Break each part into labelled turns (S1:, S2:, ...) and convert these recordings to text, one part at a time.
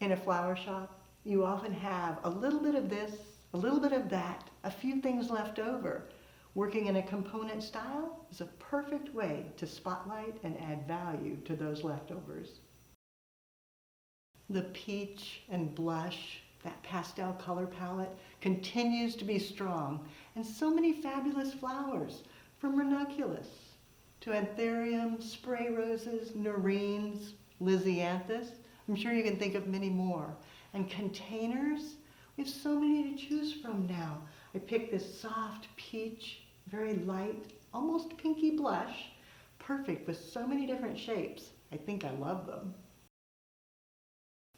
S1: In a flower shop, you often have a little bit of this, a little bit of that, a few things left over. Working in a component style is a perfect way to spotlight and add value to those leftovers. The peach and blush, that pastel color palette, continues to be strong, and so many fabulous flowers, from ranunculus to anthurium, spray roses, nerines, lisianthus. I'm sure you can think of many more. And containers, we have so many to choose from now. I picked this soft peach, very light, almost pinky blush, perfect with so many different shapes. I think I love them.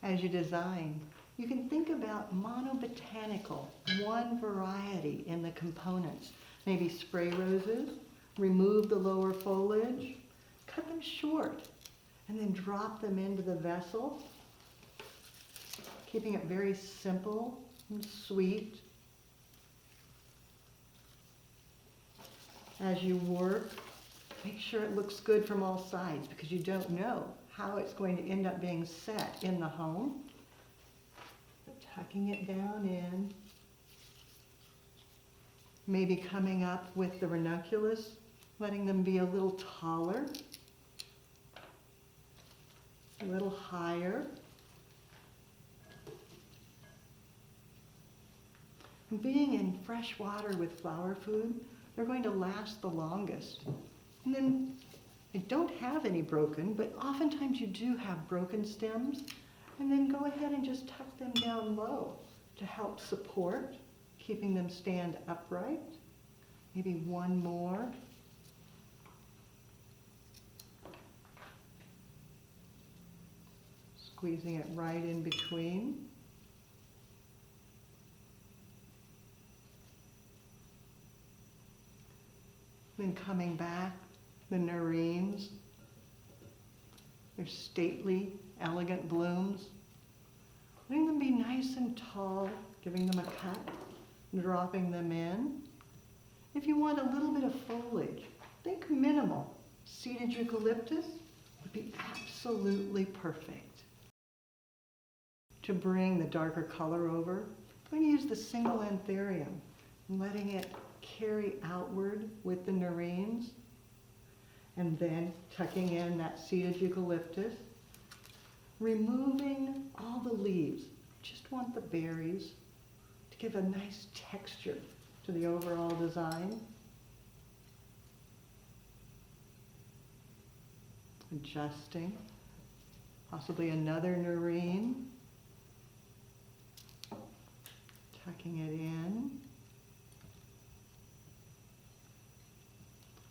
S1: As you design, you can think about monobotanical, one variety in the components. Maybe spray roses, remove the lower foliage, cut them short, and then drop them into the vessel, keeping it very simple and sweet. As you work, make sure it looks good from all sides because you don't know how it's going to end up being set in the home. So tucking it down in, maybe coming up with the ranunculus, letting them be a little taller, a little higher. And being in fresh water with flower food, they're going to last the longest. And then I don't have any broken, but oftentimes you do have broken stems. And then go ahead and just tuck them down low to help support, keeping them stand upright. Maybe one more. Squeezing it right in between. Then coming back, the nerines, their stately, elegant blooms. Letting them be nice and tall, giving them a cut, dropping them in. If you want a little bit of foliage, think minimal. Seeded eucalyptus would be absolutely perfect. To bring the darker color over, I'm going to use the single anthurium, letting it carry outward with the nerines, and then tucking in that seeded eucalyptus, removing all the leaves. Just want the berries to give a nice texture to the overall design. Adjusting, possibly another nerine, tucking it in.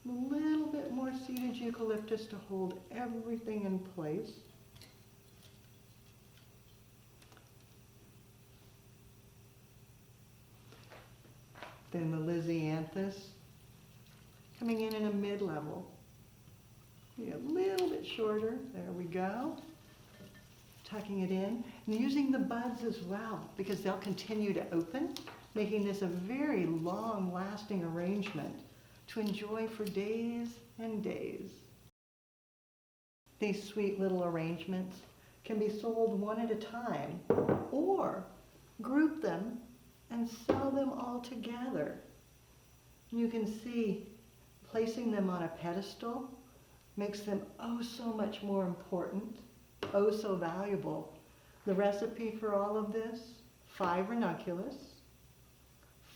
S1: A little bit more seeded eucalyptus to hold everything in place. Then the lisianthus, coming in a mid-level. A little bit shorter, there we go. Tucking it in, and using the buds as well, because they'll continue to open, making this a very long-lasting arrangement to enjoy for days and days. These sweet little arrangements can be sold one at a time, or group them and sell them all together. You can see placing them on a pedestal makes them oh so much more important, oh so valuable. The recipe for all of this: 5 ranunculus,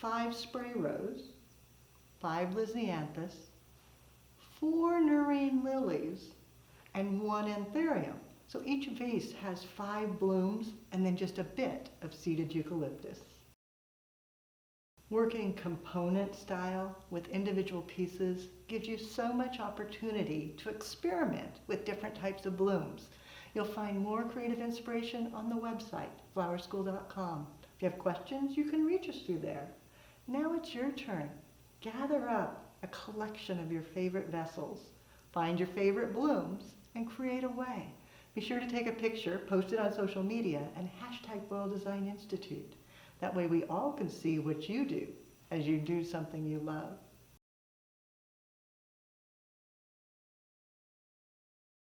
S1: 5 spray rose, 5 lisianthus, 4 nerine lilies, and 1 anthurium. So each vase has 5 blooms and then just a bit of seeded eucalyptus. Working component style with individual pieces gives you so much opportunity to experiment with different types of blooms. You'll find more creative inspiration on the website, flowerschool.com. If you have questions, you can reach us through there. Now it's your turn. Gather up a collection of your favorite vessels, find your favorite blooms, and create a way. Be sure to take a picture, post it on social media, and hashtag World Design Institute. That way we all can see what you do as you do something you love.